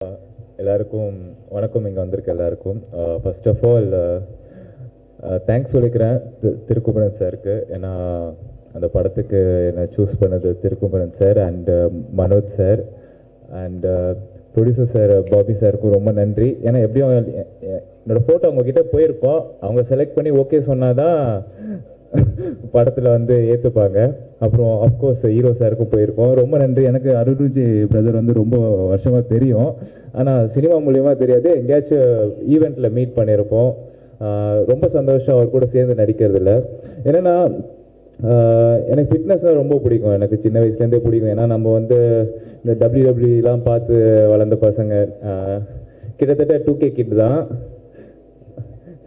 எல்லாருக்கும் வணக்கம். இங்கே வந்திருக்க எல்லாருக்கும் ஃபர்ஸ்ட் ஆஃப் ஆல் தேங்க்ஸ் சொல்லிக்கிறேன் திருக்குமரன் சாருக்கு. ஏன்னா அந்த படத்துக்கு என்னை சூஸ் பண்ணது Thirukumaran sir and Manoj sir and producer sir Bobby சாருக்கும் ரொம்ப நன்றி. ஏன்னா எப்படியும் என்னோடய ஃபோட்டோ அவங்கக்கிட்ட போயிருக்கோம், அவங்க செலக்ட் பண்ணி ஓகே சொன்னாதான் படத்தில் வந்து ஏற்றுப்பாங்க. அப்புறம் அஃப்கோர்ஸ் ஹீரோ சாருக்கும் போயிருக்கோம், ரொம்ப நன்றி. எனக்கு அருள்ருஜி பிரதர் வந்து ரொம்ப வருஷமாக தெரியும், ஆனால் சினிமா மூலியமாக தெரியாது. எங்கேயாச்சும் ஈவெண்ட்டில் மீட் பண்ணியிருப்போம். ரொம்ப சந்தோஷம் அவர் கூட சேர்ந்து நடிக்கிறதுல. என்னென்னா எனக்கு ஃபிட்னஸ்னால் ரொம்ப பிடிக்கும், எனக்கு சின்ன வயசுலேருந்தே பிடிக்கும். ஏன்னா நம்ம வந்து இந்த டபிள்யூடபிள்யூலாம் பார்த்து வளர்ந்த பசங்க, கிட்டத்தட்ட 2K கிட் தான்.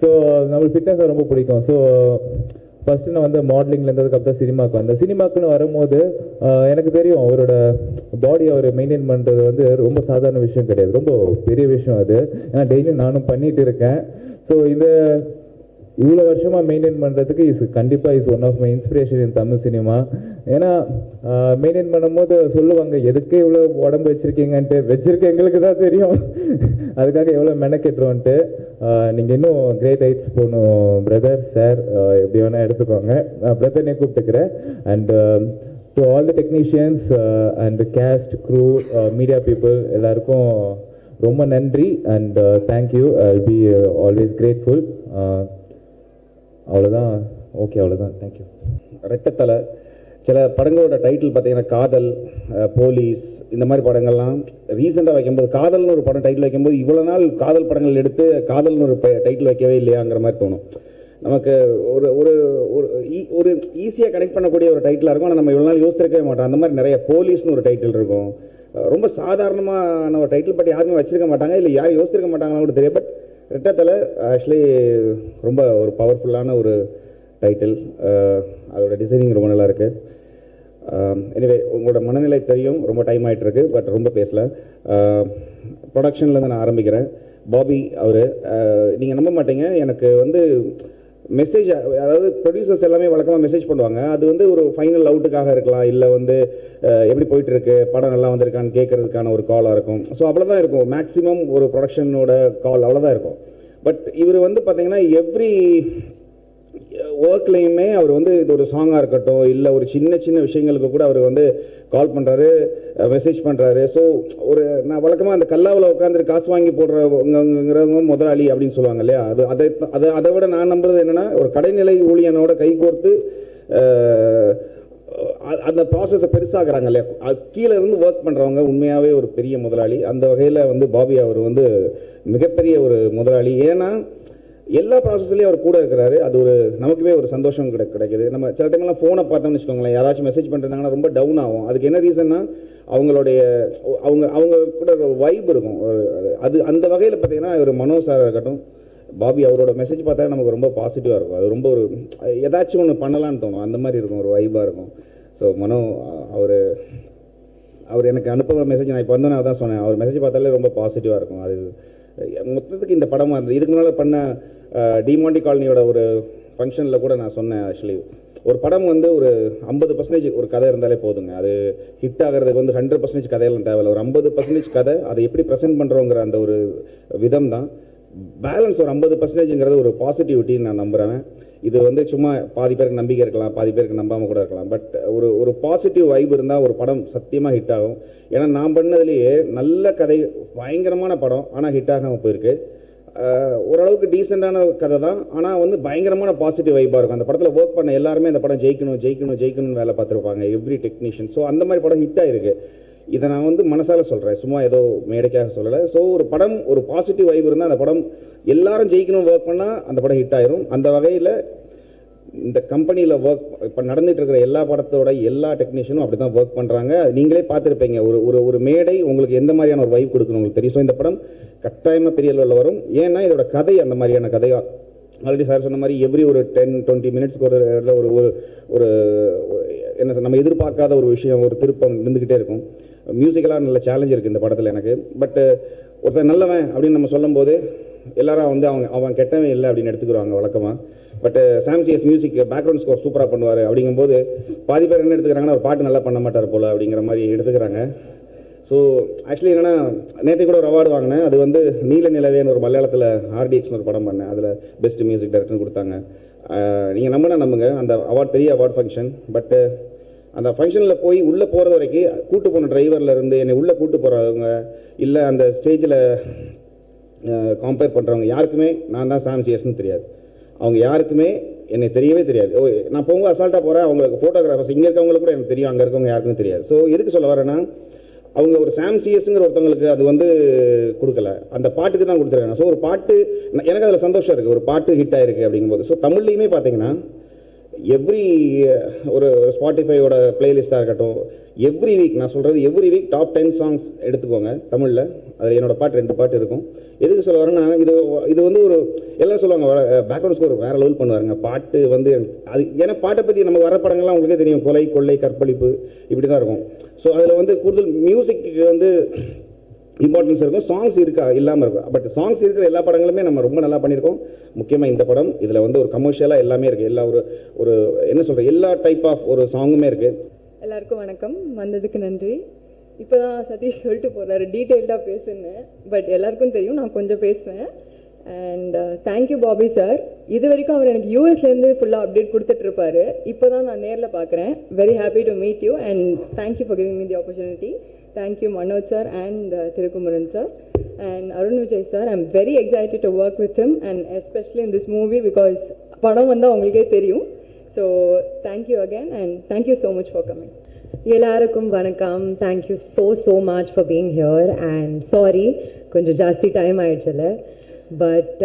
ஸோ நம்மளுக்கு ஃபிட்னஸ் ரொம்ப பிடிக்கும். ஸோ ஃபஸ்ட்டு நான் வந்து மாடலிங்கில் இருந்ததுக்கப்புறம் சினிமாவுக்கு வந்தேன். சினிமாக்குன்னு வரும்போது எனக்கு தெரியும் அவரோட பாடி அவர் மெயின்டைன் பண்ணுறது வந்து ரொம்ப சாதாரண விஷயம் கிடையாது, ரொம்ப பெரிய விஷயம் அது. ஏன்னா டெய்லியும் நானும் பண்ணிகிட்டு இருக்கேன். ஸோ இந்த இவ்வளோ வருஷமாக மெயின்டைன் பண்ணுறதுக்கு கண்டிப்பாக is one of my inspiration in Tamil cinema. ஏன்னா மெயின்டைன் பண்ணும்போது சொல்லுவாங்க எதுக்கு இவ்வளோ உடம்பு வச்சுருக்கீங்கன்ட்டு. வச்சுருக்க எங்களுக்கு தான் தெரியும் அதுக்காக எவ்வளோ மெனக்கெட்டுறோன்ட்டு. நீங்கள் இன்னும் கிரேட் ஹைட்ஸ் போகணும் பிரதர். சார் எப்படி வேணால் எடுத்துக்கோங்க, நான் பிரதர்னே கூப்பிட்டுக்கிறேன். And to all the technicians and cast crew media people எல்லாருக்கும் ரொம்ப நன்றி and thank you. I be always grateful. அவ்வளோதான். ஓகே, அவ்வளோதான். தேங்க்யூ. ரெட்டத்தலை சில படங்களோட டைட்டில் பார்த்தீங்கன்னா காதல், போலீஸ், இந்த மாதிரி படங்கள்லாம் ரீசெண்டாக வைக்கும்போது காதல்னு ஒரு படம் டைட்டில் வைக்கும்போது இவ்வளோ நாள் காதல் படங்கள் எடுத்து காதல்னு ஒரு டைட்டில் வைக்கவே இல்லையாங்கிற மாதிரி தோணும் நமக்கு. ஒரு ஒரு ஒரு ஈஸியாக கனெக்ட் பண்ணக்கூடிய ஒரு டைட்டிலாக இருக்கும், ஆனால் நம்ம இவ்வளோ நாள் யோசிச்சிருக்கவே மாட்டோம். அந்த மாதிரி நிறைய போலீஸ்னு ஒரு டைட்டில் இருக்கும், ரொம்ப சாதாரணமான ஒரு டைட்டில், பட் யாருமே வச்சிருக்க மாட்டாங்க, இல்லை யாரும் யோசிச்சிருக்க மாட்டாங்கன்னு கூட தெரியும். பட் ரெட்டத்தலை ஆக்சுவலி ரொம்ப ஒரு பவர்ஃபுல்லான ஒரு டைட்டில். அதோட டிசைனிங் ரொம்ப நல்லா இருக்குது. எனிவே உங்களோட மனநிலை தெரியும், ரொம்ப டைம் ஆகிட்டுருக்கு, பட் ரொம்ப பேசலை. ப்ரொடக்ஷன்லேருந்து நான் ஆரம்பிக்கிறேன். பாபி அவர் நீங்கள் நம்ப மாட்டீங்க, எனக்கு வந்து மெசேஜ், அதாவது ப்ரொடியூசர்ஸ் எல்லாமே வழக்கமாக மெசேஜ் பண்ணுவாங்க. அது வந்து ஒரு ஃபைனல் அவுட்டுக்காக இருக்கலாம், இல்லை வந்து எப்படி போயிட்டுருக்கு, படம் நல்லா வந்திருக்கான்னு கேட்குறதுக்கான ஒரு காலாக இருக்கும். ஸோ அவ்வளோதான் இருக்கும் மேக்ஸிமம் ஒரு ப்ரொடக்ஷனோட கால், அவ்வளோதான் இருக்கும். பட் இவர் வந்து பார்த்தீங்கன்னா எவ்ரி ஒர்க்லேயுமே அவர் வந்து இது ஒரு சாங்காக இருக்கட்டும், இல்லை ஒரு சின்ன சின்ன விஷயங்களுக்கு கூட அவர் வந்து கால் பண்ணுறாரு, மெசேஜ் பண்ணுறாரு. ஸோ ஒரு நான் வழக்கமாக அந்த கல்லாவில் உட்காந்துட்டு காசு வாங்கி போடுறவங்கிறவங்க முதலாளி அப்படின்னு சொல்லுவாங்க இல்லையா, அதை விட நான் நம்புறது என்னென்னா ஒரு கடைநிலை ஊழியனோட கைகோர்த்து அந்த ப்ராசஸை பெருசாகிறாங்க இல்லையா, கீழே இருந்து ஒர்க் பண்ணுறவங்க உண்மையாகவே ஒரு பெரிய முதலாளி. அந்த வகையில் வந்து பாபி அவர் வந்து மிகப்பெரிய ஒரு முதலாளி. ஏன்னா எல்லா ப்ராசஸ்லேயும் அவர் கூட இருக்கிறாரு. அது ஒரு நமக்குமே ஒரு சந்தோஷம் கிடைக்குது. நம்ம சில டைம்லாம் ஃபோனை பார்த்தோம்னு வச்சுக்கோங்களேன், யாராச்சும் மெசேஜ் பண்ணிருந்தாங்கன்னா ரொம்ப டவுன் ஆகும். அதுக்கு என்ன ரீசன்னா அவங்களுடைய அவங்க கூட ஒரு வைப் இருக்கும். அது அந்த வகையில் பார்த்தீங்கன்னா ஒரு மனோஜ் சாராக இருக்கட்டும், பாபி அவரோட மெசேஜ் பார்த்தா நமக்கு ரொம்ப பாசிட்டிவாக இருக்கும். அது ரொம்ப ஒரு ஏதாச்சும் ஒன்று பண்ணலான்னு தோணும், அந்த மாதிரி இருக்கும், ஒரு வைப்பாக இருக்கும். ஸோ மனோ அவர் எனக்கு அனுப்புகிற மெசேஜ் நான் இப்போ வந்தோன்னே அதான் சொன்னேன், அவர் மெசேஜ் பார்த்தாலே ரொம்ப பாசிட்டிவாக இருக்கும். அது மொத்தத்துக்கு இந்த படமாக இருந்தது. இதுக்கு முன்னால் பண்ண டிமாண்டி காலனியோட ஒரு ஃபங்க்ஷனில் கூட நான் சொன்னேன், ஆக்சுவலி ஒரு படம் வந்து ஒரு 50% ஒரு கதை இருந்தாலே போதுங்க, அது ஹிட் ஆகிறதுக்கு வந்து 100% கதையெல்லாம் தேவையில்லை. ஒரு 50% கதை, அதை எப்படி ப்ரெசென்ட் பண்ணுறோங்கிற அந்த ஒரு விதம் தான் பேலன்ஸ். ஒரு 50%ங்கிறது ஒரு பாசிட்டிவிட்டின்னு நான் நம்புகிறேன். இது வந்து சும்மா பாதி பேருக்கு நம்பிக்கை இருக்கலாம், பாதி பேருக்கு நம்பாமல் கூட இருக்கலாம். பட் ஒரு பாசிட்டிவ் வைப் இருந்தால் ஒரு படம் சத்தியமாக ஹிட் ஆகும். ஏன்னா நான் பண்ணதுலேயே நல்ல கதை, பயங்கரமான படம், ஆனால் ஹிட் ஆகாமல் போயிருக்கு. ஓரளவுக்கு டீசெண்டான கதை தான், ஆனால் வந்து பயங்கரமான பாசிட்டிவ் வைப்பாக இருக்கும். அந்த படத்தில் ஒர்க் பண்ண எல்லாருமே அந்த படம் ஜெயிக்கணும்னு வேலை பார்த்துருப்பாங்க, எவ்ரி டெக்னீஷியன். ஸோ அந்த மாதிரி படம் ஹிட் ஆகிருக்கு. இதை நான் வந்து மனசால சொல்கிறேன், சும்மா ஏதோ மேடைக்காக சொல்லலை. ஸோ ஒரு படம் ஒரு பாசிட்டிவ் வைப் இருந்தால் அந்த படம் எல்லாரும் ஜெயிக்கணும் ஒர்க் பண்ணால் அந்த படம் ஹிட் ஆயிரும். அந்த வகையில் இந்த கம்பெனியில் ஒர்க் இப்போ நடந்துட்டு இருக்கிற எல்லா படத்தோட எல்லா டெக்னீஷியனும் அப்படி தான் ஒர்க் பண்ணுறாங்க. நீங்களே பார்த்துருப்பீங்க, ஒரு மேடை உங்களுக்கு எந்த மாதிரியான ஒரு வைப் கொடுக்கணும் உங்களுக்கு தெரியும். ஸோ இந்த படம் கட்டாயமாக பெரிய அளவில் வரும். ஏன்னா இதோட கதை அந்த மாதிரியான கதையாக, ஆல்ரெடி சார் சொன்ன மாதிரி எவ்ரி ஒரு 10-20 மினிட்ஸ்க்கு ஒரு ஒரு என்ன நம்ம எதிர்பார்க்காத ஒரு விஷயம், ஒரு திருப்பம் இருந்துக்கிட்டே இருக்கும். மியூசிக்கலாக நல்ல சேலஞ்ச் இருக்குது இந்த படத்தில் எனக்கு. பட்டு ஒருத்தர் நல்லவன் அப்படின்னு நம்ம சொல்லும்போது எல்லாரும் வந்து அவன் கெட்டவன் இல்லை அப்படின்னு எடுத்துக்கிறாங்க வழக்கமாக. பட் சாம்சிஎஸ் மியூசிக் பேக்ரவுண்ட் ஸ்கோர் சூப்பராக பண்ணுவார் அப்படிங்கும்போது பாதி பேர் என்ன எடுத்துக்கிறாங்கன்னா ஒரு பாட்டு நல்லா பண்ண மாட்டார் போல் அப்படிங்கிற மாதிரி எடுத்துக்கிறாங்க. ஸோ ஸோ ஆக்சுவலி என்னென்னா நேற்று கூட ஒரு அவார்டு வாங்கினேன். அது வந்து நீல நிலவேன்னு ஒரு மலையாளத்தில் ஆர்டிஎக்ஸ்னு ஒரு படம் பண்ணேன். அதில் பெஸ்ட் மியூசிக் டைரக்டர்னு கொடுத்தாங்க. நீங்கள் நம்புங்க, அந்த அவார்ட் பெரிய அவார்ட் ஃபங்க்ஷன். பட்டு அந்த ஃபங்க்ஷனில் போய் உள்ளே போகிறது வரைக்கும் கூட்டு போன டிரைவரில் இருந்து என்னை உள்ளே கூட்டு போகிறவங்க இல்லை அந்த ஸ்டேஜில் கம்பேர் பண்ணுறவங்க யாருக்குமே நான் தான் சாம் சிஎஸ்ன்னு தெரியாது. அவங்க யாருக்குமே என்னை தெரியவே தெரியாது. நான் போகும்போது அசால்ட்டாக போகிறேன். அவங்களுக்கு ஃபோட்டோகிராஃபர்ஸ் இங்கே இருக்கவங்களுக்கு கூட எனக்கு தெரியும், அங்கே இருக்கவங்க யாருக்குமே தெரியாது. ஸோ எதுக்கு சொல்ல வரேன்னா, அவங்க ஒரு சாம் சிஎஸ்ங்கிற ஒருத்தவங்களுக்கு அது வந்து கொடுக்கல, அந்த பாட்டுக்கு தான் கொடுத்துருக்காங்க. ஸோ ஒரு பாட்டு எனக்கு அதில் சந்தோஷம் இருக்குது, ஒரு பாட்டு ஹிட் ஆகிருக்கு அப்படிங்கும்போது. ஸோ தமிழ்லையுமே பார்த்தீங்கன்னா எவ்ரி ஒரு ஸ்பாட்டிஃபையோட பிளேலிஸ்ட்டாக இருக்கட்டும், எவ்ரி வீக் நான் சொல்கிறது எவ்ரி வீக் டாப் 10 சாங்ஸ் எடுத்துக்கோங்க தமிழில். அதில் என்னோடய பாட்டு 2 பாட்டு இருக்கும். எதுக்கு சொல்ல வரேன்னா, இது வந்து ஒரு எல்லாம் சொல்லுவாங்க பேக்ரவுண்ட் ஸ்கோர் வேறு லெவல் பண்ணுவாருங்க பாட்டு வந்து. அது ஏன்னா பாட்டை பற்றி நம்ம வர படங்கள்லாம் உங்களுக்கே தெரியும், கொலை கொள்ளை கற்பழிப்பு இப்படி தான் இருக்கும். ஸோ அதில் வந்து கூடுதல் மியூசிக்கு வந்து இம்பார்ட்டன்ஸ் இருக்கும், சாங்ஸ் இருக்கா இல்லாமல் இருக்கும். பட் சாங்ஸ் இருக்கிற எல்லா படங்களுமே நம்ம ரொம்ப நல்லா பண்ணியிருக்கோம். முக்கியமாக இந்த படம் இதில் வந்து ஒரு கமர்ஷியலாக எல்லாமே இருக்குது. எல்லா ஒரு என்ன சொல்கிறது, எல்லா டைப் ஆஃப் ஒரு சாங்குமே இருக்குது. எல்லாருக்கும் வணக்கம், வந்ததுக்கு நன்றி. இப்போ தான் சதீஷ் சொல்லிட்டு போகிறாரு டீட்டெயில்டாக பேசுன்னு, பட் எல்லாருக்கும் தெரியும் நான் கொஞ்சம் பேசுவேன். And thank you Bobby sir. இது வரைக்கும் அவர் எனக்கு யூஎஸ்லேருந்து ஃபுல்லாக அப்டேட் கொடுத்துட்ருப்பாரு. இப்போ தான் நான் நேரில் பார்க்குறேன். Very happy to meet you and thank you for giving me the opportunity. Thank you Manoj sir and Thirukumaran sir and Arun Vijay sir. I'm very excited to work with him and especially in this movie because padam vanda ungalke theriyum. So thank you again and thank you so much for coming. எல்லாருக்கும் வணக்கம். Thank you so much for being here and sorry கொஞ்சம் ஜாஸ்தி time ஆயிடுச்சுல. But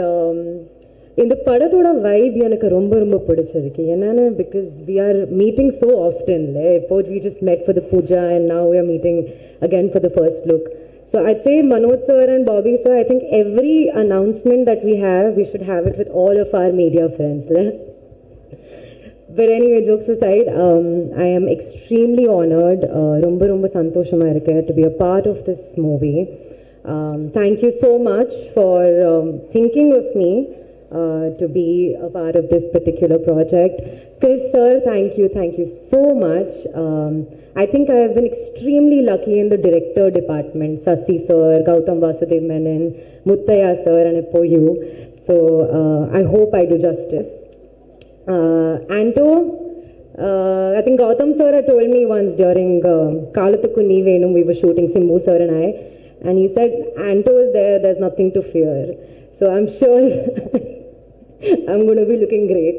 இந்த படத்தோட vibe எனக்கு ரொம்ப ரொம்ப பிடிச்சிருக்கு. என்னன்னா because we are meeting so often. இப்போ we just met for the puja and now we are meeting again for the first look. So I'd say Manoj sir and Bobby sir, I think every announcement that we have, we should have it with all of our media friends. But anyway, jokes aside, I am extremely honored, romba santoshama irukku to be a part of this movie. Thank you so much for thinking of me to be a part of this particular project. Chris sir, thank you so much. I think I have been extremely lucky in the director department. Sasi sir, Gautam Vasudev Menon, Muttaya sir, and Ippo you. So I hope I do justice. Anto, I think Gautam sir had told me once during Kalathukku Nee Venum, we were shooting, Simbu sir and I, and he said, Anto is there, there's nothing to fear. So I'm sure I'm going to be looking great.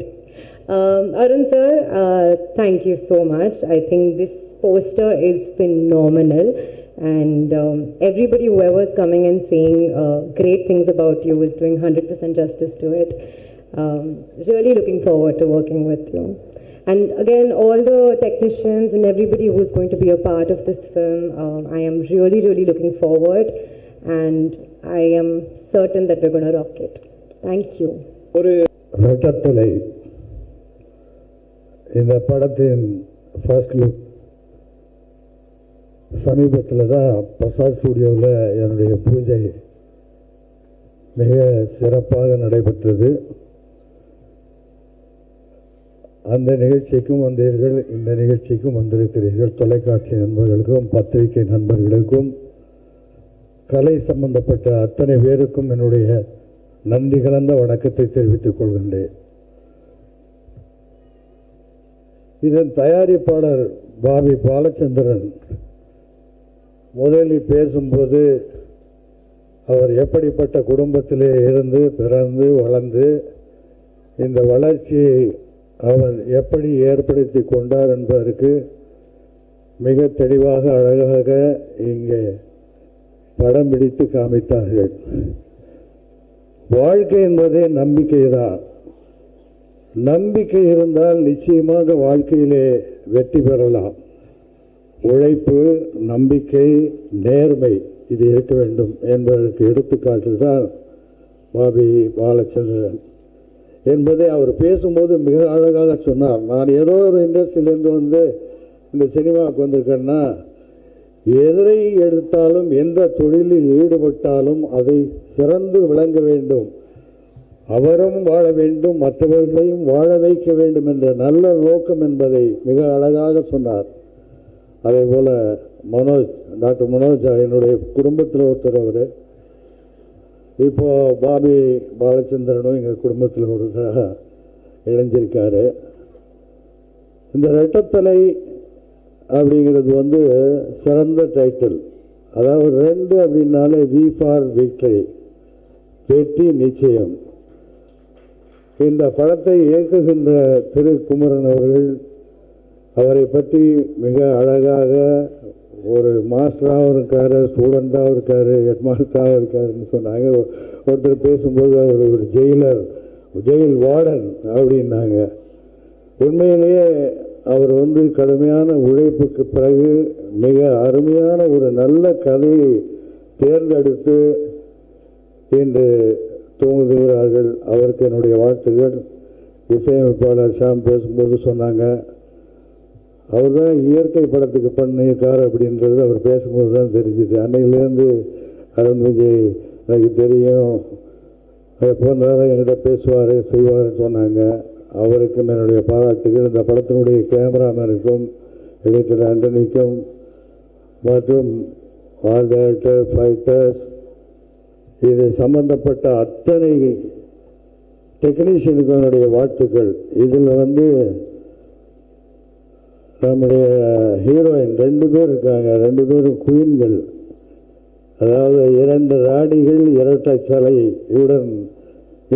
Arun sir, thank you so much. I think this poster is phenomenal and everybody whoever is coming and saying great things about you is doing 100% justice to it. Really looking forward to working with you. And again, all the technicians and everybody who's going to be a part of this film, I am really looking forward and I am certain that we're going to rock it. Thank you. ஒரு ரெட்டத்தலை இந்த படத்தின் first look சமீபத்தில் தான் பிரசாத் ஸ்டூடியோவில் என்னுடைய பூஜை மிக சிறப்பாக நடைபெற்றது. அந்த நிகழ்ச்சிக்கும் வந்தீர்கள், இந்த நிகழ்ச்சிக்கும் வந்திருக்கிறீர்கள். தொலைக்காட்சி நண்பர்களுக்கும் பத்திரிகை நண்பர்களுக்கும் கலை சம்பந்தப்பட்ட அத்தனை பேருக்கும் என்னுடைய நன்றி கலந்த வணக்கத்தை தெரிவித்துக் கொள்கின்றேன். இதன் தயாரிப்பாளர் பாபி பாலச்சந்திரன் முதலில் பேசும்போது அவர் எப்படிப்பட்ட குடும்பத்திலே இருந்து பிறந்து வளர்ந்து இந்த வளர்ச்சியை அவர் எப்படி ஏற்படுத்தி கொண்டார் என்பதற்கு மிக தெளிவாக அழகாக இங்கே படம் பிடித்து காமித்தார்கள். வாழ்க்கை என்பதே நம்பிக்கை தான். நம்பிக்கை இருந்தால் நிச்சயமாக வாழ்க்கையிலே வெற்றி பெறலாம். உழைப்பு, நம்பிக்கை, நேர்மை இது இருக்க வேண்டும் என்பதற்கு எடுத்துக்காட்டு தான் பாபி பாலச்சந்திரன் என்பதை அவர் பேசும்போது மிக அழகாக சொன்னார். நான் ஏதோ ஒரு இண்டஸ்ட்ரியிலேருந்து வந்து இந்த சினிமாவுக்கு வந்திருக்கேன்னா எதிரை எடுத்தாலும் எந்த தொழிலில் ஈடுபட்டாலும் அதை சிறந்து விளங்க வேண்டும், அவரும் வாழ வேண்டும், மற்றவர்களையும் வாழ வைக்க வேண்டும் என்ற நல்ல நோக்கம் என்பதை மிக அழகாக சொன்னார். அதே போல மனோஜ், டாக்டர் மனோஜ் என்னுடைய குடும்பத்தில் ஒருத்தர். அவர் இப்போ பாபி பாலச்சந்திரனும் எங்கள் குடும்பத்தில் ஒருத்தராக இணைஞ்சிருக்காரு. இந்த ரெட்டத்தலை அப்படிங்கிறது வந்து சிறந்த டைட்டில். அதாவது 2 அப்படின்னாலே வி ஃபார் விக்டரி, வெற்றி நிச்சயம். இந்த படத்தை இயக்குகின்ற திரு குமரன் அவர்கள் அவரை பற்றி மிக அழகாக ஒரு மாஸ்டராகவும் இருக்கார், ஸ்டூடெண்ட்டாகவும் இருக்கார், ஹெட் மாஸ்டராகவும் இருக்காருன்னு சொன்னாங்க. ஒருத்தர் பேசும்போது அவர் ஒரு ஜெயில் வார்டன் அப்படின்னாங்க. உண்மையிலேயே அவர் வந்து கடுமையான உழைப்புக்கு பிறகு மிக அருமையான ஒரு நல்ல கதையை தேர்ந்தெடுத்து இன்று தூங்குகிறார்கள். அவருக்கு என்னுடைய வாழ்த்துக்கள். இசையமைப்பாளர் ஷாம் பேசும்போது சொன்னாங்க, அவர் தான் இயற்கை படத்துக்கு பண்ணியிருக்கார் அப்படின்றது அவர் பேசும்போது தான் தெரிஞ்சுது. அன்னையிலேருந்து அருண் விஜய் எனக்கு தெரியும், போனாலும் என்கிட்ட பேசுவார் செய்வார்னு சொன்னாங்க. அவருக்கும் என்னுடைய பாராட்டுகள். இந்த படத்தினுடைய கேமராமேனுக்கும் எடிட்டர் ஆண்டனிக்கும் மற்றும் ஆல் டைரக்டர், ஃபைட்டர்ஸ், இது சம்பந்தப்பட்ட அத்தனை டெக்னீஷியனுக்கும் என்னுடைய வாழ்த்துக்கள். இதில் வந்து நம்முடைய ஹீரோயின் 2 பேர் இருக்காங்க, 2 பேரும் குயின்கள். அதாவது 2 ராணிகள் இரட்டை தலையுடன்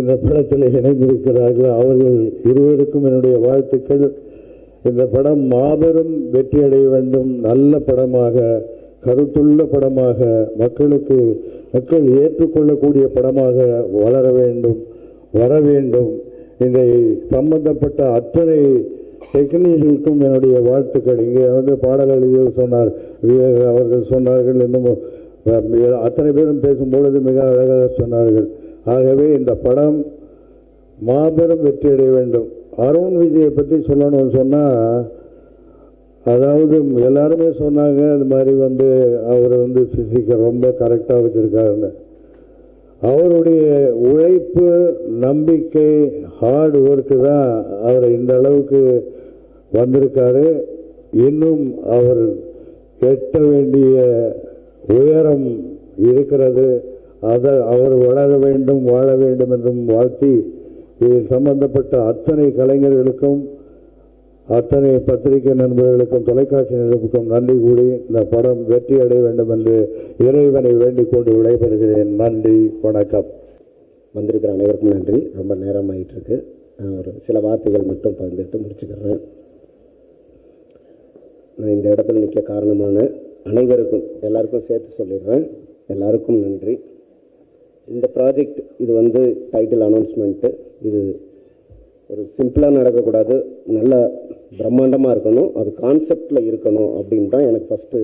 இந்த படத்தில் இணைந்திருக்கிறார்கள். அவர்கள் இருவருக்கும் என்னுடைய வாழ்த்துக்கள். இந்த படம் மாபெரும் வெற்றி அடைய வேண்டும், நல்ல படமாக, கருத்துள்ள படமாக, மக்கள் ஏற்றுக்கொள்ளக்கூடிய படமாக வளர வேண்டும், வர வேண்டும். இதை சம்பந்தப்பட்ட அத்தனை டெக்னீஷியனுக்கும் என்னுடைய வாழ்த்துக்கள். இங்கே வந்து பாடல் எழுதியவர் சொன்னார், விவேக் அவர்கள் சொன்னார்கள், இன்னும் அத்தனை பேரும் பேசும்பொழுது மிக அழகாக சொன்னார்கள். ஆகவே இந்த படம் மாபெரும் வெற்றி அடைய வேண்டும். அருண் விஜயை பற்றி சொல்லணும்னு சொன்னால், அதாவது எல்லாருமே சொன்னாங்க அது மாதிரி வந்து அவர் வந்து ஃபிசிக்கை ரொம்ப கரெக்டாக வச்சுருக்காருன்னு. அவருடைய உழைப்பு, நம்பிக்கை, ஹார்ட் ஒர்க்கு தான் அவரை இந்த அளவுக்கு வந்திருக்காரு. இன்னும் அவர் எட்ட வேண்டிய உயரம் இருக்கிறது. அதை அவர் வளர வேண்டும், வாழ வேண்டும் என்றும் வாழ்த்தி, இதில் சம்பந்தப்பட்ட அத்தனை கலைஞர்களுக்கும், அத்தனை பத்திரிகை நண்பர்களுக்கும், தொலைக்காட்சி நண்பர்களுக்கும் நன்றி கூறி இந்த படம் வெற்றி அடைய வேண்டும் என்று இறைவனை வேண்டிக் கொண்டு விடைபெறுகிறேன். நன்றி, வணக்கம். வந்திருக்கிற அனைவருக்கும் நன்றி. ரொம்ப நேரம் ஆகிட்டு இருக்கு. ஒரு சில வார்த்தைகள் மட்டும் பகிர்ந்துட்டு முடிச்சுக்கிறேன். நான் இந்த இடத்துல நிற்க காரணமான அனைவருக்கும், எல்லாருக்கும் சேர்த்து சொல்லிடுறேன், எல்லாருக்கும் நன்றி. இந்த ப்ராஜெக்ட் இது வந்து டைட்டில் அனௌன்ஸ்மெண்ட்டு, இது ஒரு சிம்பிளாக நடக்கக்கூடாது, நல்ல பிரம்மாண்டமாக இருக்கணும், அது கான்செப்டில் இருக்கணும் அப்படின்னு தான் எனக்கு ஃபஸ்ட்டு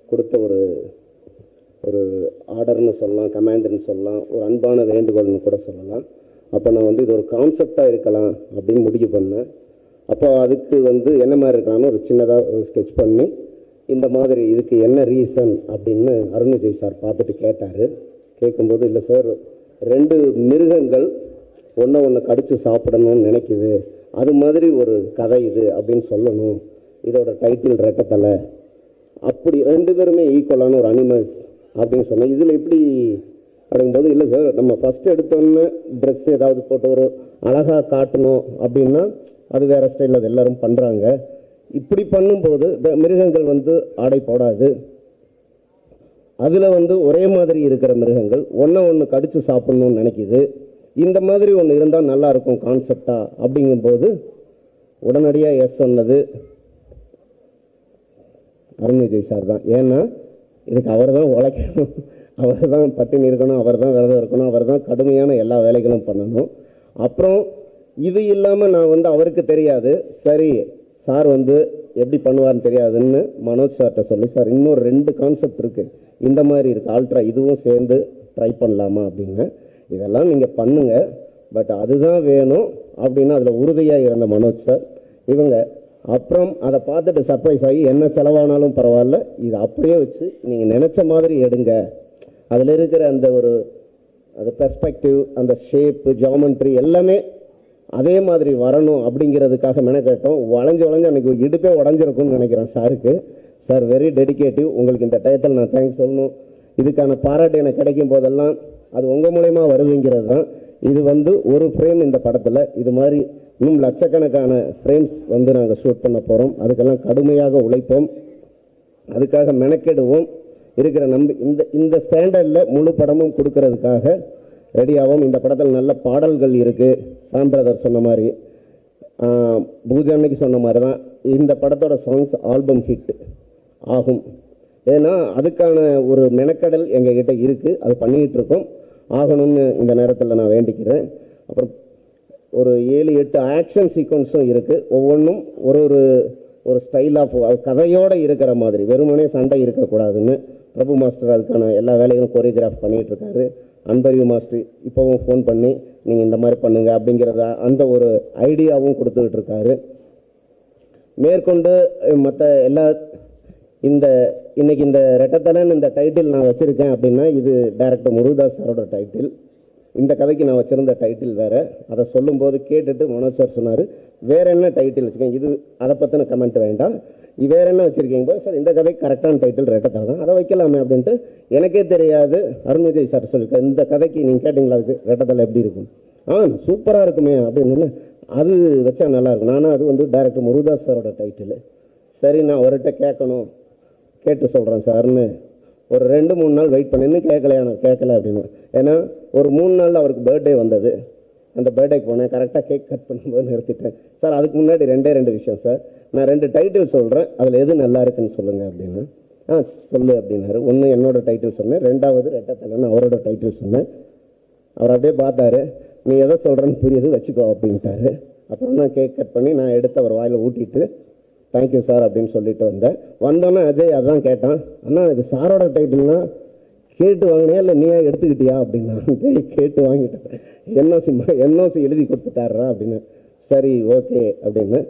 கொடுத்த ஒரு ஆர்டர்னு சொல்லலாம், கமாண்டுன்னு சொல்லலாம், ஒரு அன்பான வேண்டுகோள்னு கூட சொல்லலாம். அப்போ நான் வந்து இது ஒரு கான்செப்டாக இருக்கலாம் அப்படின்னு முடிவு பண்ணேன். அப்போ அதுக்கு வந்து என்ன மாதிரி இருக்கலாம்னு ஒரு சின்னதாக ஸ்கெட்ச் பண்ணி, இந்த மாதிரி இதுக்கு என்ன ரீசன் அப்படின்னு அருண் விஜய் சார் பார்த்துட்டு கேட்டார். கேட்கும்போது, இல்லை சார், 2 மிருகங்கள் ஒன்று கடித்து சாப்பிடணும்னு நினைக்குது, அது மாதிரி ஒரு கதை இது அப்படின்னு சொல்லணும், இதோட டைட்டில் ரெட்டத்தலை, அப்படி 2 பேருமே ஈக்குவலான ஒரு அனிமல்ஸ் அப்படின்னு சொன்னேன். இதில் எப்படி அப்படிங்கும்போது, இல்லை சார், நம்ம ஃபஸ்ட்டு எடுத்தோன்னே ட்ரெஸ் ஏதாவது போட்டு ஒரு அழகாக காட்டணும் அப்படின்னா அது வேறு ஸ்டைலில் அது எல்லோரும் பண்ணுறாங்க. இப்படி பண்ணும்போது மிருகங்கள் வந்து ஆடை போடாது, அதில் வந்து ஒரே மாதிரி இருக்கிற மிருகங்கள் ஒன்று கடித்து சாப்பிட்ணுன்னு நினைக்கிது, இந்த மாதிரி ஒன்று இருந்தால் நல்லாயிருக்கும் கான்செப்டாக அப்படிங்கும்போது உடனடியாக எஸ் சொன்னது அருண் விஜய் சார் தான். ஏன்னா இதுக்கு அவர் தான் உழைக்கணும், அவர் தான் பட்டினி இருக்கணும், அவர் தான் விரதம் இருக்கணும், அவர் தான் கடுமையான எல்லா வேலைகளும் பண்ணணும். அப்புறம் இது இல்லாமல் நான் வந்து அவருக்கு தெரியாது, சரி சார் வந்து எப்படி பண்ணுவார்னு தெரியாதுன்னு மனோஜ் சார்கிட்ட சொல்லி, சார் இன்னொரு 2 கான்செப்ட் இருக்குது, இந்த மாதிரி இருக்குது, ஆல்ட்ரா இதுவும் சேர்ந்து ட்ரை பண்ணலாமா அப்படின்னு. இதெல்லாம் நீங்கள் பண்ணுங்கள், பட் அதுதான் வேணும் அப்படின்னு அதில் உறுதியாக இருந்த மனோஜ் சார் இவங்க. அப்புறம் அதை பார்த்துட்டு சர்ப்ரைஸ் ஆகி, என்ன செலவானாலும் பரவாயில்ல, இதை அப்படியே வச்சு நீங்கள் நினச்ச மாதிரி எடுங்க, அதில் இருக்கிற அந்த அந்த பெர்ஸ்பெக்டிவ், அந்த ஷேப்பு, ஜாமெண்ட்ரி எல்லாமே அதே மாதிரி வரணும் அப்படிங்கிறதுக்காக மெனக்கட்டோம். வளைஞ்சு அன்றைக்கி இடுப்பே உடஞ்சிருக்கும்னு நினைக்கிறேன் சாருக்கு. Sir very டெடிகேட்டிவ். உங்களுக்கு இந்த டயத்தில் நான் தேங்க்ஸ் சொல்லணும். இதுக்கான பாராட்டு எனக்கு கிடைக்கும் போதெல்லாம் அது உங்கள் மூலயமா வருதுங்கிறது தான். இது வந்து ஒரு ஃப்ரேம் இந்த படத்தில், இது மாதிரி இன்னும் லட்சக்கணக்கான ஃப்ரேம்ஸ் வந்து நாங்கள் ஷூட் பண்ண போகிறோம். அதுக்கெல்லாம் கடுமையாக உழைப்போம், அதுக்காக மெனக்கெடுவோம். இருக்கிற இந்த ஸ்டாண்டர்டில் முழு படமும் கொடுக்கறதுக்காக ரெடியாகும். இந்த படத்தில் நல்ல பாடல்கள் இருக்குது. சாம் பிரதர் சொன்ன மாதிரி, பூஜா அன்னைக்கு சொன்ன மாதிரி தான் இந்த படத்தோட சாங்ஸ் ஆல்பம் ஹிட் ஆகும். ஏன்னா அதுக்கான ஒரு மெனக்கடல் எங்ககிட்ட இருக்குது, அது பண்ணிக்கிட்டு இருக்கோம். ஆகணும்னு இந்த நேரத்தில் நான் வேண்டிக்கிறேன். அப்புறம் ஒரு 7-8 ஆக்ஷன் சீக்வன்ஸும் இருக்குது. ஒவ்வொன்றும் ஒரு ஸ்டைல் ஆஃப் கதையோடு இருக்கிற மாதிரி, வெறுமனே சண்டை இருக்கக்கூடாதுன்னு பிரபு மாஸ்டர் அதுக்கான எல்லா வேலைகளும் கோரியோகிராஃப் பண்ணிகிட்டு இருக்காரு. அன்பரியூ மாஸ்டர் இப்போவும் ஃபோன் பண்ணி நீங்கள் இந்த மாதிரி பண்ணுங்கள் அப்படிங்கிறத அந்த ஒரு ஐடியாவும் கொடுத்துக்கிட்டு இருக்காரு. மேற்கொண்டு மற்ற எல்லா இன்னைக்கு இந்த ரெட்டத்தலன் இந்த டைட்டில் நான் வச்சுருக்கேன் அப்படின்னா, இது டைரக்டர் முருகதாஸ் சாரோட டைட்டில். இந்த கதைக்கு நான் வச்சுருந்த டைட்டில் வேறு. அதை சொல்லும்போது கேட்டுட்டு மனோஜ் சார் சொன்னார், வேறு என்ன டைட்டில் வச்சுக்கேன், இது அதை பற்றின கமெண்ட் வேண்டாம், வேறு என்ன வச்சுருக்கீங்க போது சார் இந்த கதைக்கு கரெக்டான டைட்டில் ரெட்டத்தலை தான், அதை வைக்கலாமே அப்படின்ட்டு. எனக்கே தெரியாது, அருண் விஜய் சார் சொல்லியிருக்கேன், இந்த கதைக்கு நீங்கள் கேட்டிங்களா அதுக்கு ரெட்டத்தலை எப்படி இருக்கும், சூப்பராக இருக்குமே அப்படின்னு, அது வச்சா நல்லாயிருக்கும். நானும் அது வந்து டைரக்டர் முருகதாஸ் சாரோட டைட்டில். சரி நான் அவர்கிட்ட கேட்டு சொல்கிறேன் சார்னு ஒரு 2-3 நாள் வெயிட் பண்ணி, இன்னும் கேட்கலையா, நான் கேட்கல அப்படின்னு. ஏன்னா ஒரு 3 நாள் அவருக்கு பர்த்டே வந்தது. அந்த பர்த்டேக்கு போனேன், கரெக்டாக கேக் கட் பண்ணும்போது நிறுத்திட்டேன். சார் அதுக்கு முன்னாடி 2 விஷயம் சார், நான் 2 டைட்டில் சொல்கிறேன், அதில் எது நல்லா இருக்குன்னு சொல்லுங்கள் அப்படின்னு. சொல்லு அப்படின்னாரு. ஒன்று என்னோடய டைட்டில் சொன்னேன், 2வது ரெட்டத்தலைன்னு அவரோட டைட்டில் சொன்னேன். அவர் அப்படியே பார்த்தாரு, நீ எதை சொல்கிறேன்னு புரியுது வச்சுக்கோ அப்படின்ட்டாரு. அப்புறம் நான் கேக் கட் பண்ணி நான் எடுத்து அவர் வாயில் ஊட்டிட்டு தேங்க்யூ சார் அப்படின்னு சொல்லிட்டு வந்தோன்னே அஜய் அதான் கேட்டான், அண்ணா இது சாரோட டைட்டில்னா கேட்டு வாங்கினியா இல்லை நீயா எடுத்துக்கிட்டியா அப்படின்னா. கேட்டு வாங்கிட்டேன், என்ஓசி எழுதி கொடுத்துட்டாரா அப்படின்னு. சரி ஓகே அப்படின்னு.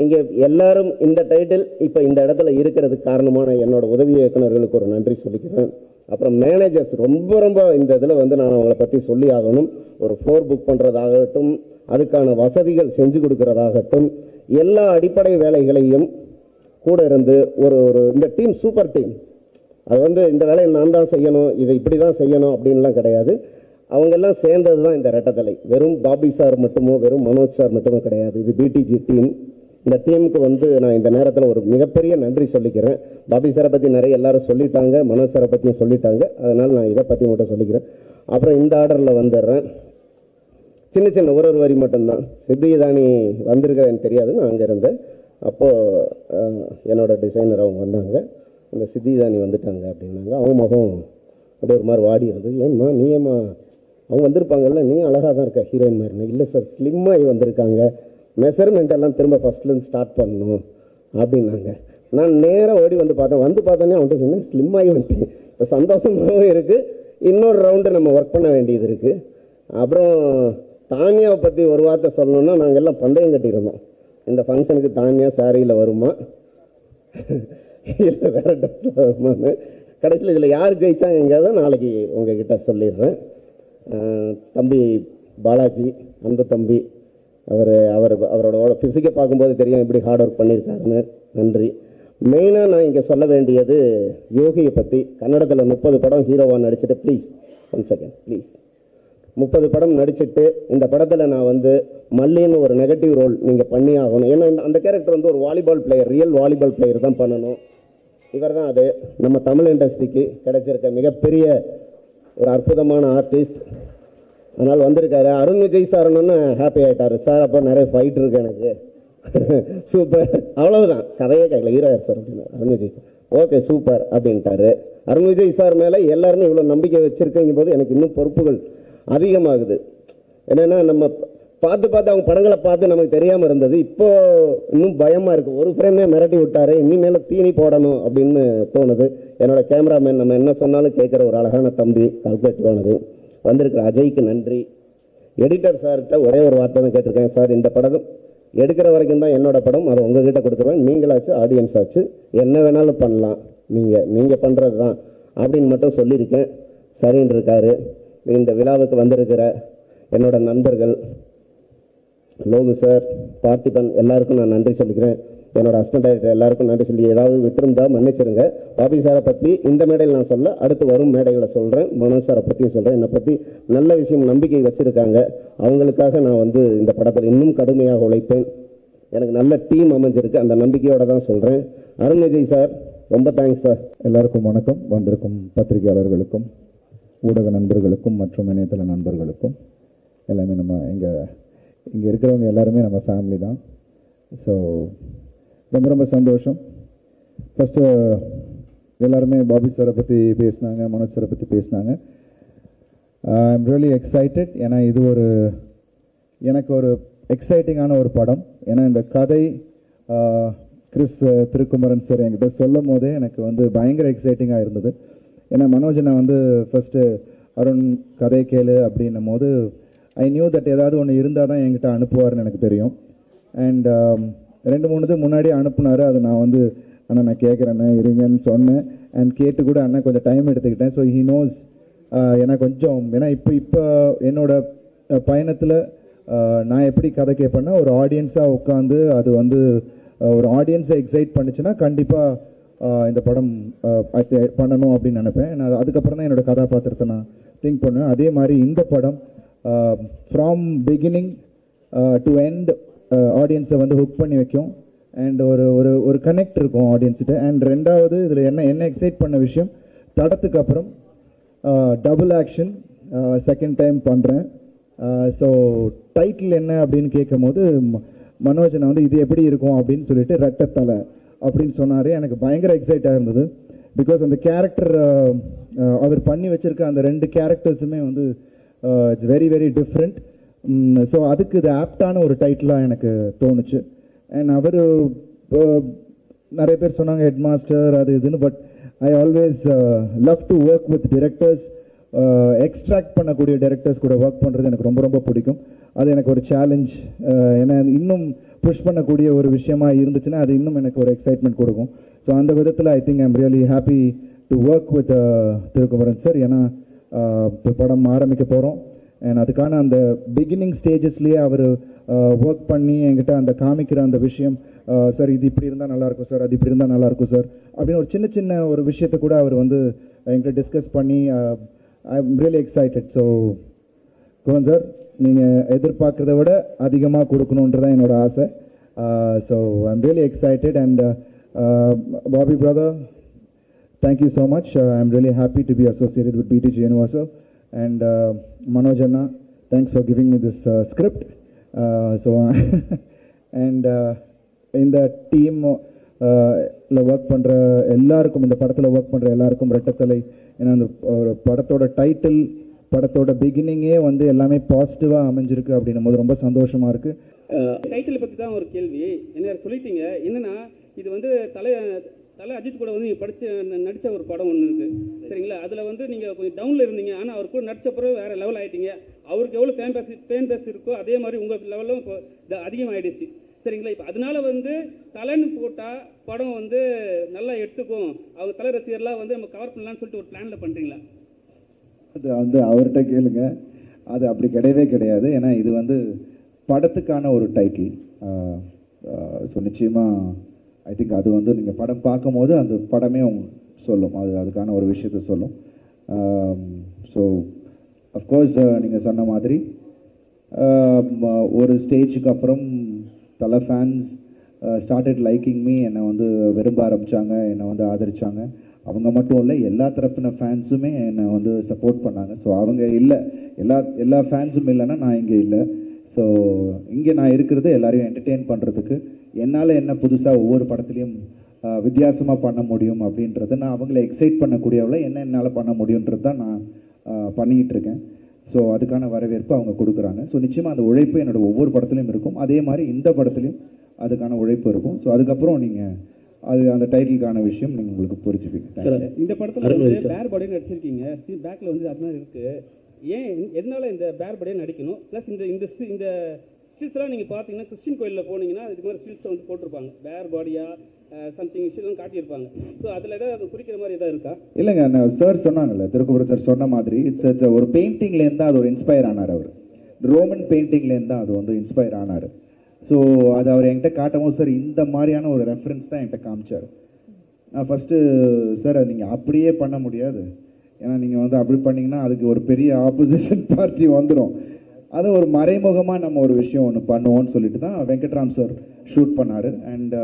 இங்கே எல்லாரும் இந்த டைட்டில் இப்போ இந்த இடத்துல இருக்கிறதுக்கு காரணமான என்னோட உதவி இயக்குநர்களுக்கு ஒரு நன்றி சொல்லிக்கிறேன். அப்புறம் மேனேஜர்ஸ் ரொம்ப இந்த இதில் நான் அவங்கள பற்றி சொல்லி ஆகணும். ஒரு ஃப்ளோர் புக் பண்ணுறதாகட்டும், அதுக்கான வசதிகள் செஞ்சு கொடுக்கறதாகட்டும், எல்லா அடிப்படை வேலைகளையும் கூட இருந்து ஒரு இந்த டீம் சூப்பர் டீம். அது இந்த வேலையை நான் தான் செய்யணும், இதை இப்படி தான் செய்யணும் அப்படின்லாம் கிடையாது. அவங்கெல்லாம் சேர்ந்தது தான் இந்த ரெட்டத்தலை. வெறும் பாபி சார் மட்டுமோ வெறும் மனோஜ் சார் மட்டுமோ கிடையாது, இது பிடிஜி டீம். இந்த டீமுக்கு நான் இந்த நேரத்தில் ஒரு மிகப்பெரிய நன்றி சொல்லிக்கிறேன். பாபி சாரை பற்றி நிறைய எல்லாரும் சொல்லிட்டாங்க, மனோஜ் சாரை பற்றியும் சொல்லிட்டாங்க, அதனால் நான் இதை பற்றி மட்டும் சொல்லிக்கிறேன். அப்புறம் இந்த ஆர்டரில் வந்துடுறேன். சின்ன ஒரு வரி மட்டும்தான். சித்திதானி வந்திருக்க எனக்கு தெரியாது, நான் அங்கே இருந்தேன். அப்போது என்னோடய டிசைனர் அவங்க வந்தாங்க, அந்த சித்திதானி வந்துட்டாங்க அப்படின்னாங்க. அவங்க முகம் அப்படியே ஒரு மாதிரி வாடி இருந்தது. ஏம்மா நீ ஏம்மா, அவங்க வந்திருப்பாங்கல்ல, நீ அழகாக தான் இருக்க ஹீரோயின் மாதிரி. இல்லை சார் ஸ்லிம்மாகி வந்திருக்காங்க, மெஷர்மெண்ட் எல்லாம் திரும்ப ஃபஸ்ட்லேருந்து ஸ்டார்ட் பண்ணணும் அப்படின்னாங்க. நான் நேராக ஓடி பார்த்தோன்னே அவன்கிட்ட சொன்னேன், ஸ்லிம்மாகி வந்துட்டேன். இப்போ சந்தோஷமாகவும் இருக்குது, இன்னொரு ரவுண்டு நம்ம ஒர்க் பண்ண வேண்டியது இருக்குது. அப்புறம் தானியாவை பற்றி ஒரு வார்த்தை சொல்லணுன்னா, நாங்கள் எல்லாம் பந்தயம் கட்டியிருந்தோம், இந்த ஃபங்க்ஷனுக்கு தானியா சாரியில் வருமா இல்லை வேறு ட்ரெஸ்ஸில் வருமானு. கடைசியில் இதில் யார் ஜெயிச்சாங்கிறத நாளைக்கு உங்ககிட்ட சொல்லிடுறேன். தம்பி பாலாஜி, அந்த தம்பி அவரோட ஃபிசிக்கை பார்க்கும்போது தெரியும் எப்படி ஹார்ட் ஒர்க் பண்ணியிருக்காருன்னு. நன்றி. மெயினாக நான் இங்கே சொல்ல வேண்டியது யோகியை பற்றி. கன்னடத்தில் 30 படம் ஹீரோவாக நடிச்சுட்டு, ப்ளீஸ் 1 செகண்ட் ப்ளீஸ், 30 படம் நடிச்சுட்டு இந்த படத்தில் நான் மல்லின்னு ஒரு நெகட்டிவ் ரோல் நீங்கள் பண்ணி ஆகணும். ஏன்னா அந்த கேரக்டர் ஒரு volleyball player, real volleyball player தான் பண்ணணும். இவர் தான் அது நம்ம தமிழ் இண்டஸ்ட்ரிக்கு கிடைச்சிருக்க மிகப்பெரிய ஒரு அற்புதமான ஆர்டிஸ்ட். அதனால் வந்திருக்காரு. அருண் விஜய் சார்னு ஹாப்பி ஆகிட்டார். சார் அப்போ நிறைய ஃபைட் இருக்கு எனக்கு, சூப்பர், அவ்வளவுதான், கதையே கேட்கல, ஹீரோ சார் அப்படின்னு. Arun Vijay sir okay super அப்படின்ட்டாரு. அருண் விஜய் சார் மேலே எல்லாருமே இவ்வளோ நம்பிக்கை வச்சுருக்கீங்க போது எனக்கு இன்னும் பொறுப்புகள் அதிகமாகுது. என்னென்னா நம்ம பார்த்து அவங்க படங்களை பார்த்து நமக்கு தெரியாமல் இருந்தது, இப்போ இன்னும் பயமாக இருக்குது. ஒரு ஃப்ரேமே மிரட்டி விட்டாரு, இனிமேல் தீனி போடணும் அப்படின்னு தோணுது. என்னோட கேமராமேன் நம்ம என்ன சொன்னாலும் கேட்குற ஒரு அழகான தம்பி, கால்குலேட்டிவானது. வந்திருக்கிற அஜய்க்கு நன்றி. எடிட்டர் சார்கிட்ட ஒரே ஒரு வார்த்தை தான் கேட்டிருக்கேன், சார் இந்த படம் எடுக்கிற வரைக்கும் தான் என்னோட படம், அதை உங்ககிட்ட கொடுத்துருவேன், நீங்களாச்சு ஆடியன்ஸ் ஆச்சு என்ன வேணாலும் பண்ணலாம், நீங்கள் பண்ணுறது தான் அப்படின்னு மட்டும் சொல்லியிருக்கேன். சரின்னு இருக்காரு. இந்த விழாவுக்கு வந்திருக்கிற என்னோட நண்பர்கள் லோகு சார், பார்த்திபன், எல்லாருக்கும் நான் நன்றி சொல்லிக்கிறேன். என்னோட அசிஸ்டன்ட் டைரக்டர் எல்லாருக்கும் நன்றி சொல்லி ஏதாவது விட்டுருந்தா மன்னிச்சிருங்க. பாபி சாரை பற்றி இந்த மேடையில் நான் சொல்ல, அடுத்து வரும் மேடைகளை சொல்கிறேன். மனோஜ் சாரை பற்றியும் சொல்கிறேன். என்னை பற்றி நல்ல விஷயம் நம்பிக்கை வச்சுருக்காங்க. அவங்களுக்காக நான் இந்த படத்தில் இன்னும் கடுமையாக உழைப்பேன். எனக்கு நல்ல டீம் அமைஞ்சிருக்கு, அந்த நம்பிக்கையோடு தான் சொல்கிறேன். அருண் விஜய் சார், ரொம்ப தேங்க்ஸ் சார். எல்லாருக்கும் வணக்கம். வந்திருக்கும் பத்திரிகையாளர்களுக்கும் ஊடக நண்பர்களுக்கும் மற்றும் இணையதள நண்பர்களுக்கும் எல்லாமே இங்கே இருக்கிறவங்க எல்லாருமே நம்ம ஃபேமிலி தான். ஸோ ரொம்ப ரொம்ப சந்தோஷம். ஃபஸ்ட்டு எல்லாருமே பாபி சாரை பற்றி பேசினாங்க, மனோஜ் சாரை பற்றி பேசினாங்க. ஐ எம் ரியலி எக்ஸைட்டட். ஏன்னா இது எனக்கு ஒரு எக்ஸைட்டிங்கான ஒரு படம். ஏன்னா இந்த கதை கிறிஸ் திருக்குமரன் சார் என்கிட்ட சொல்லும் போதே எனக்கு பயங்கர எக்ஸைட்டிங்காக இருந்தது. ஏன்னா மனோஜனை ஃபஸ்ட்டு அருண் கதை கேளு அப்படின்னும் போது ஐ நியூ தட் ஏதாவது ஒன்று இருந்தால் தான் என்கிட்ட அனுப்புவார்னு எனக்கு தெரியும். அண்ட் 2-3 இது முன்னாடி அனுப்புனார். அது நான் அண்ணா நான் கேட்குறேண்ணே இருங்கன்னு சொன்னேன். அண்ட் கேட்டு கூட அண்ணன் கொஞ்சம் டைம் எடுத்துக்கிட்டேன். So he knows. ஏன்னா இப்போ என்னோட பயணத்தில் நான் எப்படி கதை கேட்பேன்னா ஒரு ஆடியன்ஸாக உட்காந்து அது ஒரு ஆடியன்ஸை எக்ஸைட் பண்ணிச்சுன்னா கண்டிப்பாக இந்த படம் பண்ணணும் அப்படின்னு நினைப்பேன். நான் அதுக்கப்புறம் தான் என்னோடய கதாபாத்திரத்தை நான் திங்க் பண்ணுவேன். அதே மாதிரி இந்த படம் ஃப்ரம் பிகினிங் டு எண்ட் ஆடியன்ஸை ஹுக் பண்ணி வைக்கும். அண்ட் ஒரு கனெக்ட் இருக்கும் ஆடியன்ஸ்கிட்ட. அண்ட் ரெண்டாவது இதில் என்ன எக்ஸைட் பண்ண விஷயம், தடத்துக்கு அப்புறம் டபுள் ஆக்ஷன் செகண்ட் டைம் பண்ணுறேன். ஸோ டைட்டில் என்ன அப்படின்னு கேட்கும் போது மனோஜனை இது எப்படி இருக்கும் அப்படின்னு சொல்லிட்டு ரெட்டத்தலை அப்படின்னு சொன்னார். எனக்கு பயங்கர எக்ஸைட்டாக இருந்தது. பிகாஸ் அந்த கேரக்டர் அவர் பண்ணி வச்சுருக்க அந்த 2 கேரக்டர்ஸுமே it's very very different. So அதுக்கு இது ஆப்டான ஒரு டைட்டிலாக எனக்கு தோணுச்சு. அண்ட் அவர் நிறைய பேர் சொன்னாங்க ஹெட் மாஸ்டர் அது இதுன்னு. But I always love to work with directors. Extract பண்ணக்கூடிய டைரக்டர்ஸ் கூட ஒர்க் பண்ணுறது எனக்கு ரொம்ப ரொம்ப பிடிக்கும். அது எனக்கு ஒரு சேலஞ்ச். ஏன்னா இன்னும் புஷ் பண்ணக்கூடிய ஒரு விஷயமா இருந்துச்சுன்னா அது இன்னும் எனக்கு ஒரு எக்ஸைட்மெண்ட் கொடுக்கும். ஸோ அந்த விதத்தில் I think I'm really happy to work with Thirukumaran sir. ஏன்னா இப்போ படம் ஆரம்பிக்க போகிறோம். அண்ட் அதுக்கான அந்த பிகினிங் ஸ்டேஜஸ்லேயே அவர் ஒர்க் பண்ணி என்கிட்ட அந்த காமிக்கிற அந்த விஷயம், சார் இது இப்படி இருந்தால் நல்லாயிருக்கும் சார், அது இப்படி இருந்தால் நல்லாயிருக்கும் சார் அப்படின்னு ஒரு சின்ன சின்ன ஒரு விஷயத்தை கூட அவர் என்கிட்ட டிஸ்கஸ் பண்ணி I am really excited. So குவன் சார், நீங்கள் எதிர்பார்க்குறத விட அதிகமாக கொடுக்கணுன்றதான் என்னோட ஆசை. So I am really excited. And Bobby brother, thank you so much. I'm really happy to be associated with BTG Universal. And Manoj Anna, thanks for giving me this script. And in the team work பண்ணுற எல்லாருக்கும், இந்த படத்தில் work பண்ணுற எல்லாருக்கும் ரெட்டத்தலை. ஏன்னா அந்த படத்தோட title, படத்தோட பிகினிங்கே எல்லாமே பாசிட்டிவாக அமைஞ்சிருக்கு அப்படின்னும் போது ரொம்ப சந்தோஷமாக இருக்குது. டைட்டிலை பற்றி தான் ஒரு கேள்வி. என்ன சொல்லிட்டீங்க, என்னென்னா இது தலை அஜித் கூட நடித்த ஒரு படம் ஒன்று இருக்குது சரிங்களா. அதில் நீங்கள் கொஞ்சம் டவுனில் இருந்தீங்க. ஆனால் அவர் கூட நடித்த பிறகு வேறு லெவல் ஆகிட்டீங்க. அவருக்கு எவ்வளோ ஃபேன் பேஸ் இருக்கோ அதே மாதிரி உங்கள் லெவலும் இப்போ அதிகமாகிடுச்சு சரிங்களா. இப்போ அதனால தலைன்னு போட்டால் படம் நல்லா எடுத்துக்கும், அவங்க தலை ரசிகர்லாம் நம்ம கவர் பண்ணலான்னு சொல்லிட்டு ஒரு பிளானில் பண்ணுறீங்களா? அது அவர்கிட்ட கேளுங்க. அது அப்படி கிடையவே கிடையாது. ஏன்னா இது படத்துக்கான ஒரு டைட்டில். ஸோ நிச்சயமாக ஐ திங்க் அது நீங்கள் படம் பார்க்கும் போது அந்த படமே சொல்லும், அதுக்கான ஒரு விஷயத்த சொல்லும். ஸோ அஃப்கோர்ஸ் நீங்கள் சொன்ன மாதிரி ஒரு ஸ்டேஜுக்கு அப்புறம் தலை ஃபேன்ஸ் ஸ்டார்டட் லைக்கிங் மீ. என்னை விரும்ப ஆரம்பித்தாங்க, என்னை ஆதரித்தாங்க. அவங்க மட்டும் இல்லை, எல்லா தரப்பின ஃபேன்ஸுமே என்னை சப்போர்ட் பண்ணாங்க. ஸோ அவங்க இல்லை, எல்லா ஃபேன்ஸும் இல்லைன்னா நான் இங்கே இல்லை. ஸோ இங்கே நான் இருக்கிறது எல்லாரையும் என்டர்டெயின் பண்ணுறதுக்கு, என்னால் என்ன புதுசாக ஒவ்வொரு படத்துலையும் வித்தியாசமாக பண்ண முடியும் அப்படின்றத, நான் அவங்கள எக்ஸைட் பண்ணக்கூடியவளை என்னால் பண்ண முடியுன்றது தான் நான் பண்ணிக்கிட்டு இருக்கேன். ஸோ அதுக்கான வரவேற்பு அவங்க கொடுக்குறாங்க. ஸோ நிச்சயமாக அந்த உழைப்பு என்னோடய ஒவ்வொரு படத்துலையும் இருக்கும். அதே மாதிரி இந்த படத்துலையும் அதுக்கான உழைப்பு இருக்கும். ஸோ அதுக்கப்புறம் நீங்கள் அந்த டைட்டிலுக்கான விஷயம் நீங்கள் உங்களுக்கு புரிஞ்சுப்பீங்க. இந்த படத்தில் பேர் பாடியும் நடிச்சிருக்கீங்க, பேக்கில் அது மாதிரி இருக்குது. ஏன் எதனால இந்த பேர் பாடியாக நடிக்கணும்? ப்ளஸ் இந்த ஸ்டில்ஸ்லாம் நீங்கள் பார்த்தீங்கன்னா கிறிஸ்டின் கோயிலில் போனீங்கன்னா இது மாதிரி ஸ்டில்ஸ் போட்டிருப்பாங்க, பேர் பாடியாக சம்திங் விஷயம் காட்டியிருப்பாங்க. ஸோ அதில் ஏதாவது குறிக்கிற மாதிரி எதாவது இருக்கா? இல்லைங்க, நான் சார் சொன்னாங்கல்ல, திருக்குமரன் சார் சொன்ன மாதிரி இட்ஸ் ஒரு பெயிண்டிங்லேருந்து தான் அது ஒரு இன்ஸ்பயர் ஆனார். அவர் ரோமன் பெயிண்டிங்லேருந்து தான் அது இன்ஸ்பயர் ஆனார். ஸோ அது அவர் என்கிட்ட காட்டும் போது சார் இந்த மாதிரியான ஒரு ரெஃபரன்ஸ் தான் என்கிட்ட காமிச்சார். நான் ஃபஸ்ட்டு சார் நீங்கள் அப்படியே பண்ண முடியாது, ஏன்னா நீங்கள் வந்து அப்படி பண்ணிங்கன்னா அதுக்கு ஒரு பெரிய ஆப்போசிஷன் பார்ட்டி வந்துடும், அதை ஒரு மறைமுகமாக நம்ம ஒரு விஷயம் ஒன்று பண்ணுவோம்னு சொல்லிட்டு தான் வெங்கட்ராம் சார் ஷூட் பண்ணார். அண்ட்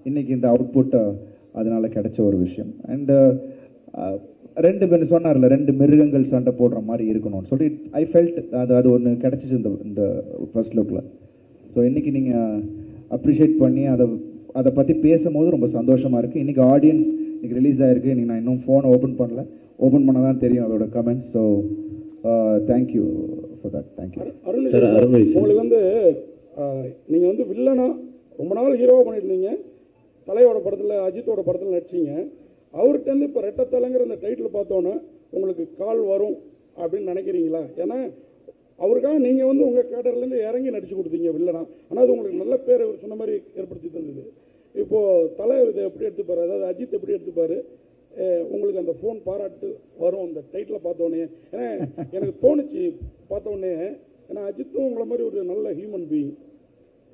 இன்றைக்கி இந்த அவுட்புட் அதனால் கிடைச்ச ஒரு விஷயம். அண்டு ரெண்டு பேர் சொன்னார்ல, ரெண்டு மிருகங்கள் சண்டை போடுற மாதிரி இருக்கணும்னு சொல்லி ஐ ஃபெல்ட் அது ஒன்று கிடச்சிச்சு இந்த ஃபர்ஸ்ட் லுக்கில். ஸோ இன்றைக்கி நீங்கள் அப்ரிஷியேட் பண்ணி அதை பற்றி பேசும்போது ரொம்ப சந்தோஷமாக இருக்குது. இன்றைக்கி ஆடியன்ஸ் இன்றைக்கி ரிலீஸ் ஆகிருக்கு, இன்றைக்கி நான் இன்னும் ஃபோனை ஓப்பன் பண்ணல, ஓப்பன் பண்ண தான் தெரியும் அதோட comments. So thank you for that. Thank you. உங்களுக்கு வந்து நீங்கள் வந்து வில்லனா ரொம்ப நாள் ஹீரோவாக பண்ணியிருந்தீங்க, தலையோட படத்தில் அஜித்தோட படத்தில் நடிச்சிங்க. அவர்கிட்டருந்து இப்போ ரெட்டத்தலைங்கிற இந்த டைட்டில் பார்த்தோன்னே உங்களுக்கு கால் வரும் அப்படின்னு நினைக்கிறீங்களா? ஏன்னா அவருக்காக நீங்கள் வந்து உங்கள் கேட்டர்லேருந்து இறங்கி நடிச்சு கொடுத்தீங்க வில்லனா, ஆனால் அது உங்களுக்கு நல்ல பேர் இவர் சொன்ன மாதிரி ஏற்படுத்தி தந்தது. இப்போது தலை இதை எப்படி எடுத்துப்பார், அதாவது அஜித் எப்படி எடுத்துப்பார், உங்களுக்கு அந்த ஃபோன் பாராட்டு வரும் அந்த டைட்டில் பார்த்தோன்னே? ஏன்னா எனக்கு தோணுச்சு பார்த்தோன்னே, ஏன்னா அஜித்தும் உங்களை மாதிரி ஒரு நல்ல ஹியூமன் பீயிங்,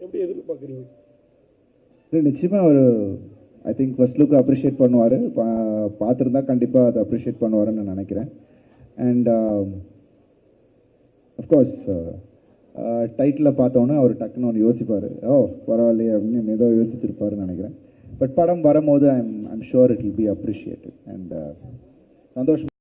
எப்படி எதிர்பார்க்குறீங்க? இல்லை, நிச்சயமாக அவர் I think first look appreciate பண்ணுவார், பார்த்துருந்தா கண்டிப்பாக அதை அப்ரிஷியேட் பண்ணுவாருன்னு நான் நினைக்கிறேன். அண்ட் அஃப்கோர்ஸ் டைட்டில் பார்த்தோன்னே அவர் டக்குன்னு ஒன்று யோசிப்பார், ஓ பரவாயில்லையே அப்படின்னு ஏதோ யோசிச்சிருப்பாருன்னு நினைக்கிறேன். பட் படம் வரும்போது I'm sure it will be appreciated. And சந்தோஷம்.